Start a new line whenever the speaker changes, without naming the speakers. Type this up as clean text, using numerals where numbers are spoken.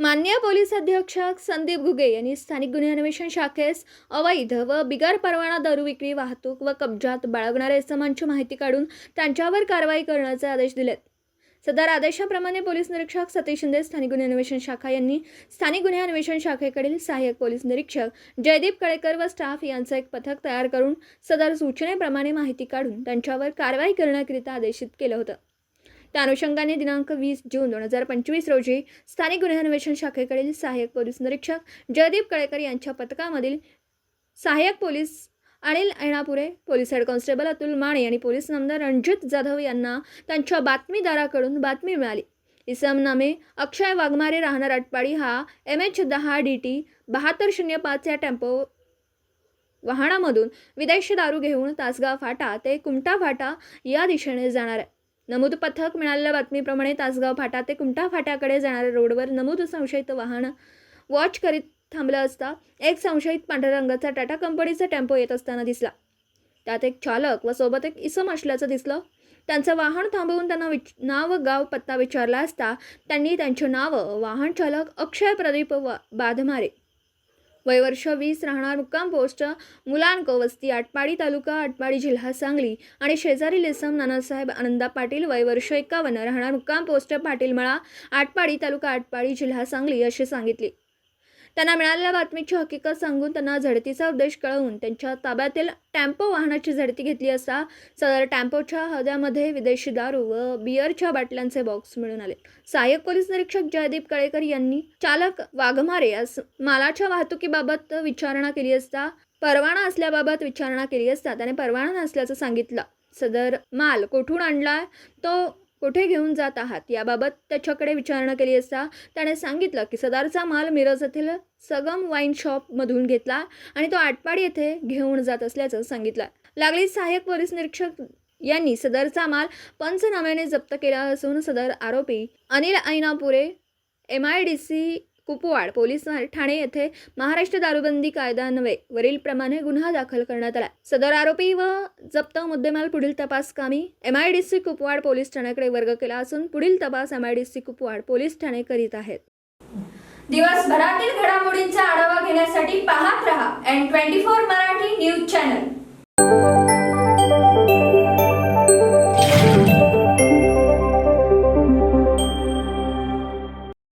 माननीय पोलीस अधीक्षक संदीप घुगे यांनी स्थानिक गुन्हे अन्वेषण शाखेस अवैध व बिगर परवाना दारू विक्री, वाहतूक व कब्जात बाळगणाऱ्या इसमांची माहिती काढून त्यांच्यावर कारवाई करण्याचे आदेश दिलेत. सदर आदेशाप्रमाणे पोलीस निरीक्षक सतीश शिंदे, स्थानिक गुन्हे अन्वेषण शाखा यांनी स्थानिक गुन्हे अन्वेषण शाखेकडील सहाय्यक पोलीस निरीक्षक जयदीप कळेकर व स्टाफ यांचं एक पथक तयार करून सदर सूचनेप्रमाणे माहिती काढून त्यांच्यावर कारवाई करण्याकरिता आदेशित केलं होतं. त्या अनुषंगाने दिनांक 20 जून 2025 रोजी स्थानिक गुन्हे अन्वेषण शाखेकडील सहाय्यक पोलीस निरीक्षक जयदीप कळेकर यांच्या पथकामधील सहाय्यक police Anil Ainapure, police head constable Atul Mane आणि पोलीस नामदार रणजित जाधव यांना त्यांच्या बातमीदाराकडून बातमी मिळाली. इसम नामे अक्षय वाघमारे, राहणार आटपाडी, हा MH10DT 7205 या टेम्पो वाहनामधून विदेशी दारू घेऊन तासगाव फाटा ते कुमटा फाटा या दिशेने जाणार आहे. नमूद पथक मिळालेल्या बातमीप्रमाणे तासगाव फाटा ते कुमटा फाट्याकडे जाणाऱ्या रोडवर नमूद संशयित वाहन वॉच करीत थांबलं असता एक संशयित पांढऱ्या रंगाचा टाटा कंपनीचा टेम्पो येत असताना दिसला. त्यात एक चालक व सोबत एक इसम असल्याचं दिसलं. त्यांचं वाहन थांबवून त्यांना नाव, गाव, पत्ता विचारला असता त्यांनी त्यांचे नाव वाहन चालक अक्षय प्रदीप बाधमारे, वय वर्ष 20, राहणार मुक्काम पोस्ट मुलांको, वस्ती आटपाडी, तालुका आटपाडी, जिल्हा सांगली आणि शेजारील इसम नानासाहेब आनंदा पाटील, वय वर्ष 51, राहणार मुक्काम पोस्ट पाटीलमळा, आटपाडी, तालुका आटपाडी, जिल्हा सांगली अशी सांगितली. त्यांना मिळालेल्या बातमीची हकीकत सांगून त्यांना झडतीचा उद्देश कळवून त्यांच्या ताब्यातील टेम्पो वाहनाची झडती घेतली असता सदर टेम्पोच्या हौद्यामध्ये विदेशी दारू व बिअरच्या बाटल्यांचे बॉक्स मिळून आले. सहाय्यक पोलीस निरीक्षक जयदीप कळेकर यांनी चालक वाघमारे यास मालाच्या वाहतुकीबाबत विचारणा केली असता परवाना असल्याबाबत विचारणा केली असता त्याने परवाना नसल्याचं सांगितलं. सदर माल कुठून आणलाय, तो कुठे घेऊन जात आहात याबाबत त्याच्याकडे विचारणा केली असता त्याने सांगितलं की सदरचा माल मिरज येथील सगम वाईन शॉपमधून घेतला आणि तो आटपाडी येथे घेऊन जात असल्याचं सांगितलं. लागलीच सहाय्यक पोलीस निरीक्षक यांनी सदरचा माल पंचनाम्याने जप्त केला असून सदर आरोपी अनिल ऐनापुरे, MIDC कुपवाड पोलीस ठाणे येथे महाराष्ट्र दारूबंदी कायदा अन्वये वरील प्रमाणे गुन्हा दाखल करण्यात आला. सदर आरोपी व जप्त मुद्देमाल पुढील तपास कामी MIDC कुपवाड पोलीस ठाण्याकडे वर्ग केला असून पुढील तपास MIDC कुपवाड पोलीस ठाणे करीत आहेत.
दिवसभरातील घडामोडींचा आढावा घेण्यासाठी पाहत रहा N24 मराठी न्यूज चॅनल.